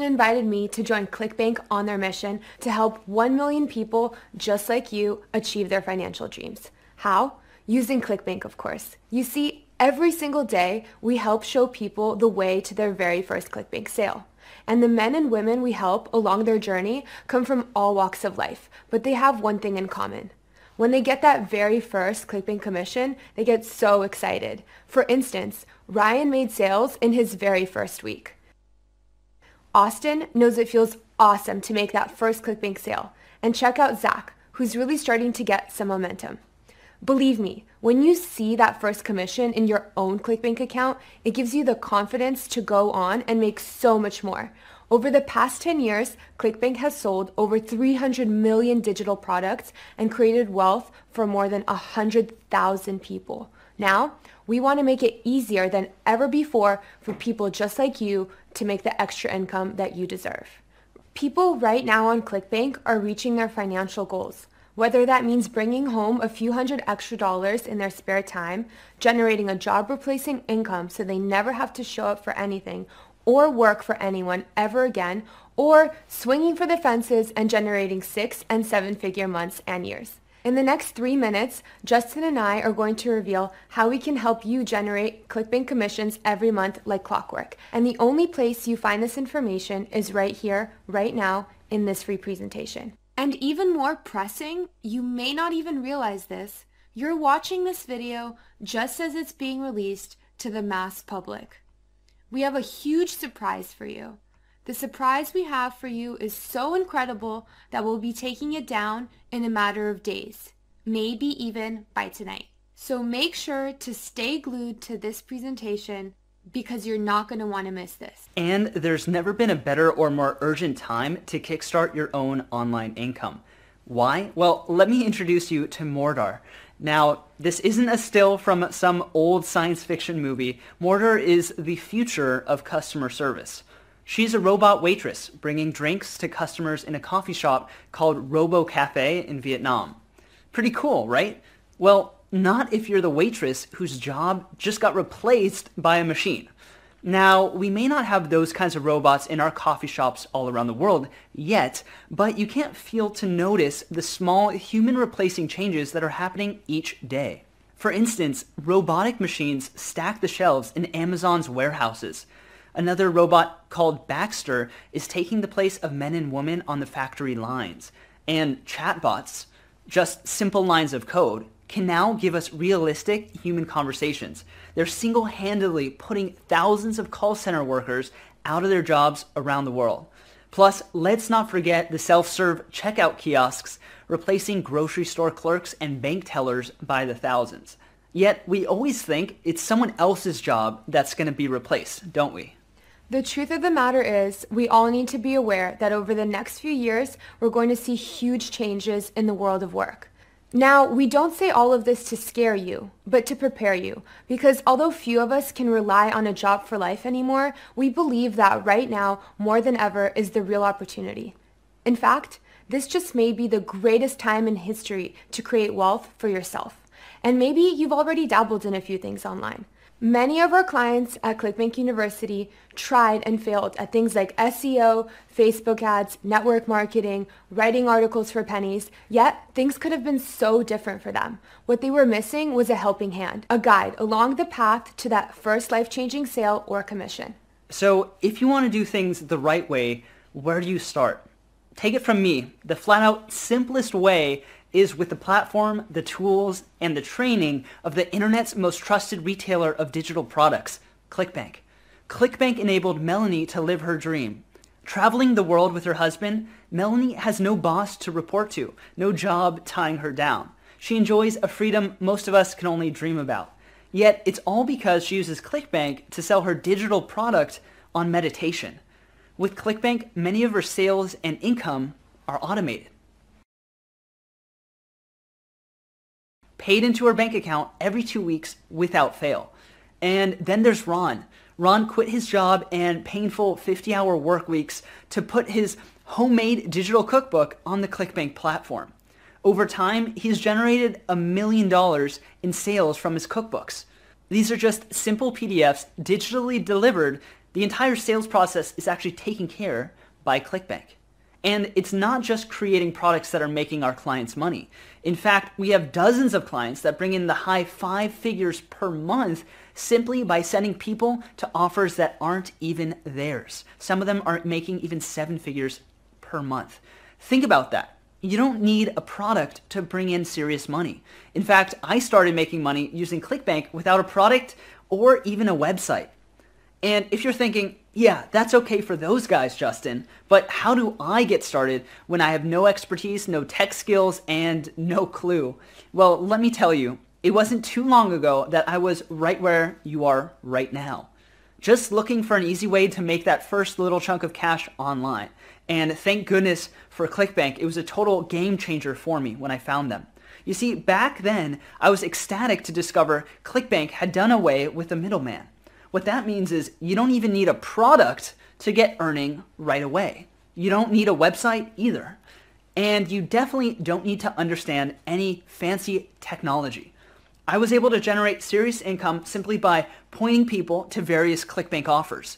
invited me to join ClickBank on their mission to help 1 million people just like you achieve their financial dreams. How? Using ClickBank, of course. You see, every single day, we help show people the way to their very first ClickBank sale. And the men and women we help along their journey come from all walks of life, but they have one thing in common. When they get that very first ClickBank commission, they get so excited. For instance, Ryan made sales in his very first week. Austin knows it feels awesome to make that first ClickBank sale. And check out Zach, who's really starting to get some momentum. Believe me, when you see that first commission in your own ClickBank account, it gives you the confidence to go on and make so much more. Over the past 10 years, ClickBank has sold over 300 million digital products and created wealth for more than 100,000 people. Now, we want to make it easier than ever before for people just like you to make the extra income that you deserve. People right now on ClickBank are reaching their financial goals. Whether that means bringing home a few hundred extra dollars in their spare time, generating a job-replacing income so they never have to show up for anything or work for anyone ever again, or swinging for the fences and generating 6- and 7-figure months and years. In the next 3 minutes, Justin and I are going to reveal how we can help you generate ClickBank commissions every month like clockwork. And the only place you find this information is right here, right now, in this free presentation. And even more pressing, you may not even realize this, you're watching this video just as it's being released to the mass public. We have a huge surprise for you. The surprise we have for you is so incredible that we'll be taking it down in a matter of days, maybe even by tonight. So make sure to stay glued to this presentation because you're not going to want to miss this. And there's never been a better or more urgent time to kickstart your own online income. Why? Well, let me introduce you to Mordar. Now, this isn't a still from some old science fiction movie. Mordar is the future of customer service. She's a robot waitress bringing drinks to customers in a coffee shop called Robo Cafe in Vietnam. Pretty cool, right? Well, not if you're the waitress whose job just got replaced by a machine. Now, we may not have those kinds of robots in our coffee shops all around the world yet, but you can't fail to notice the small human-replacing changes that are happening each day. For instance, robotic machines stack the shelves in Amazon's warehouses. Another robot called Baxter is taking the place of men and women on the factory lines. And chatbots, just simple lines of code, can now give us realistic human conversations. They're single-handedly putting thousands of call center workers out of their jobs around the world. Plus, let's not forget the self-serve checkout kiosks replacing grocery store clerks and bank tellers by the thousands. Yet, we always think it's someone else's job that's going to be replaced, don't we? The truth of the matter is, we all need to be aware that over the next few years, we're going to see huge changes in the world of work. Now, we don't say all of this to scare you, but to prepare you, because although few of us can rely on a job for life anymore, we believe that right now, more than ever, is the real opportunity. In fact, this just may be the greatest time in history to create wealth for yourself. And maybe you've already dabbled in a few things online. Many of our clients at ClickBank University tried and failed at things like SEO, Facebook ads, network marketing, writing articles for pennies, yet things could have been so different for them. What they were missing was a helping hand, a guide along the path to that first life-changing sale or commission. So if you want to do things the right way, where do you start? Take it from me, the flat-out simplest way is with the platform, the tools, and the training of the internet's most trusted retailer of digital products, ClickBank. ClickBank enabled Melanie to live her dream. Traveling the world with her husband, Melanie has no boss to report to, no job tying her down. She enjoys a freedom most of us can only dream about. Yet it's all because she uses ClickBank to sell her digital product on meditation. With ClickBank, many of her sales and income are automated. Paid into her bank account every 2 weeks without fail. And then there's Ron. Ron quit his job and painful 50-hour work weeks to put his homemade digital cookbook on the ClickBank platform. Over time, he's generated $1 million in sales from his cookbooks. These are just simple PDFs digitally delivered The entire sales process is actually taken care by ClickBank. And it's not just creating products that are making our clients money. In fact, we have dozens of clients that bring in the high 5 figures per month simply by sending people to offers that aren't even theirs. Some of them are making even 7 figures per month. Think about that. You don't need a product to bring in serious money. In fact, I started making money using ClickBank without a product or even a website. And if you're thinking, yeah, that's okay for those guys, Justin, but how do I get started when I have no expertise, no tech skills, and no clue? Well, let me tell you, it wasn't too long ago that I was right where you are right now. Just looking for an easy way to make that first little chunk of cash online. And thank goodness for ClickBank, it was a total game changer for me when I found them. You see, back then, I was ecstatic to discover ClickBank had done away with the middleman. What that means is you don't even need a product to get earning right away. You don't need a website either. And you definitely don't need to understand any fancy technology. I was able to generate serious income simply by pointing people to various ClickBank offers.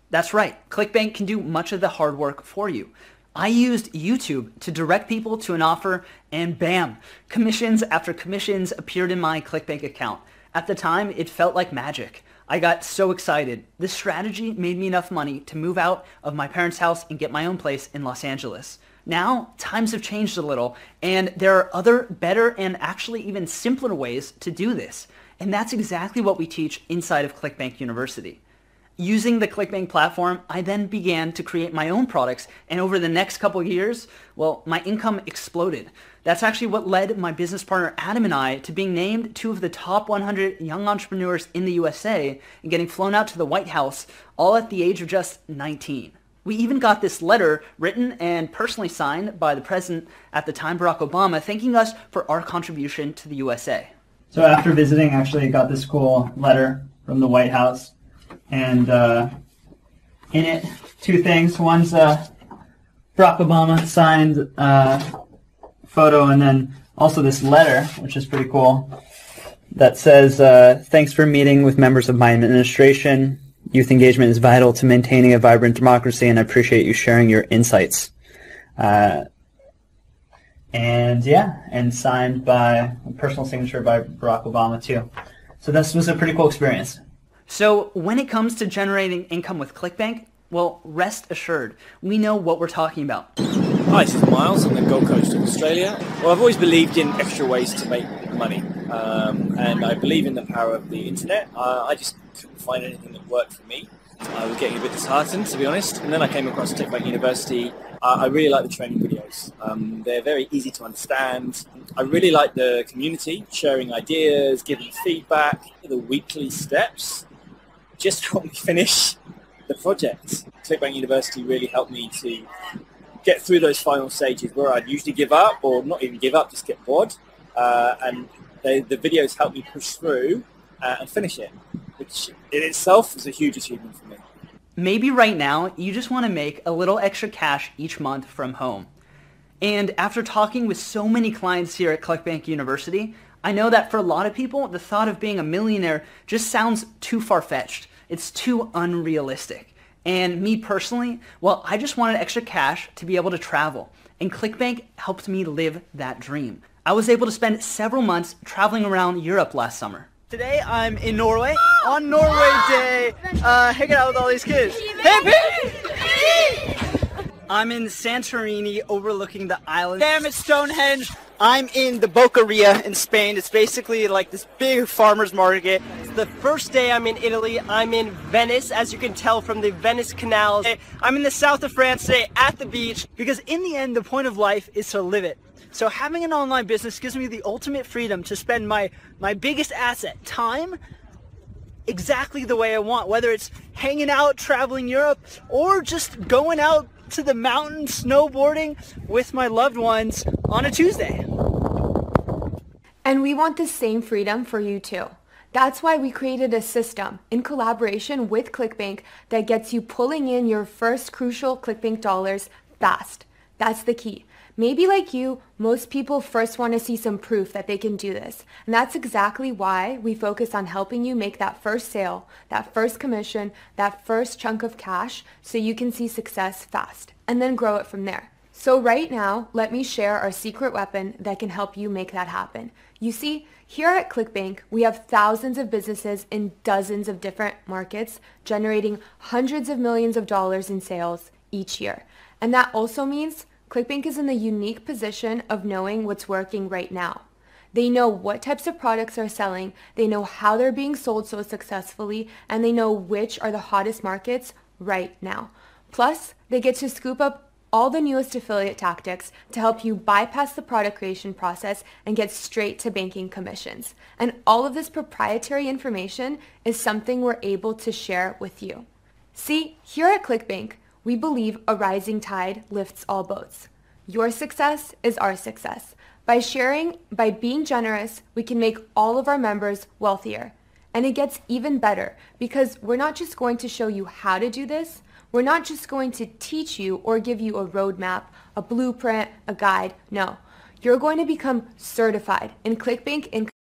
That's right, ClickBank can do much of the hard work for you. I used YouTube to direct people to an offer, and bam, commissions after commissions appeared in my ClickBank account. At the time, it felt like magic. I got so excited. This strategy made me enough money to move out of my parents' house and get my own place in Los Angeles. Now, times have changed a little, and there are other better and actually even simpler ways to do this. And that's exactly what we teach inside of ClickBank University. Using the ClickBank platform, I then began to create my own products, and over the next couple of years, well, my income exploded. That's actually what led my business partner Adam and I to being named 2 of the top 100 young entrepreneurs in the USA and getting flown out to the White House, all at the age of just 19. We even got this letter written and personally signed by the president at the time, Barack Obama, thanking us for our contribution to the USA. So after visiting, actually I got this cool letter from the White House. And in it, 2 things. One's Barack Obama signed photo, and then also this letter, which is pretty cool, that says, thanks for meeting with members of my administration. Youth engagement is vital to maintaining a vibrant democracy, and I appreciate you sharing your insights. And signed by a personal signature by Barack Obama too. So this was a pretty cool experience. So when it comes to generating income with ClickBank, well, rest assured, we know what we're talking about. Hi, this is Miles on the Gold Coast of Australia. Well, I've always believed in extra ways to make money, and I believe in the power of the internet. I just couldn't find anything that worked for me. I was getting a bit disheartened, to be honest, and then I came across ClickBank University. I really like the training videos. They're very easy to understand. I really like the community, sharing ideas, giving feedback, the weekly steps. Just help me finish the project. ClickBank University really helped me to get through those final stages where I'd usually give up, or not even give up, just get bored. And the videos helped me push through and finish it, which in itself is a huge achievement for me. Maybe right now you just want to make a little extra cash each month from home. And after talking with so many clients here at ClickBank University, I know that for a lot of people, the thought of being a millionaire just sounds too far-fetched. It's too unrealistic. And me personally, well, I just wanted extra cash to be able to travel. And ClickBank helped me live that dream. I was able to spend several months traveling around Europe last summer. Today I'm in Norway, on Norway Day, hanging out with all these kids. Hey, I'm in Santorini overlooking the island. Damn it, Stonehenge! I'm in the Boqueria in Spain. It's basically like this big farmer's market. It's the first day I'm in Italy. I'm in Venice, as you can tell from the Venice canals. I'm in the south of France today at the beach, because in the end, the point of life is to live it. So having an online business gives me the ultimate freedom to spend my biggest asset, time, exactly the way I want, whether it's hanging out, traveling Europe, or just going out to the mountains, snowboarding with my loved ones on a Tuesday. And we want the same freedom for you too. That's why we created a system in collaboration with ClickBank that gets you pulling in your first crucial ClickBank dollars fast. That's the key. Maybe like you, most people first want to see some proof that they can do this. And that's exactly why we focus on helping you make that first sale, that first commission, that first chunk of cash so you can see success fast and then grow it from there. So right now, let me share our secret weapon that can help you make that happen. You see, here at ClickBank, we have thousands of businesses in dozens of different markets generating hundreds of millions of dollars in sales each year. And that also means ClickBank is in the unique position of knowing what's working right now. They know what types of products are selling, they know how they're being sold so successfully, and they know which are the hottest markets right now. Plus, they get to scoop up all the newest affiliate tactics to help you bypass the product creation process and get straight to banking commissions. And all of this proprietary information is something we're able to share with you. See, here at ClickBank, we believe a rising tide lifts all boats. Your success is our success. By sharing, by being generous, we can make all of our members wealthier. And it gets even better because we're not just going to show you how to do this, we're not just going to teach you or give you a roadmap, a blueprint, a guide. No, you're going to become certified in ClickBank income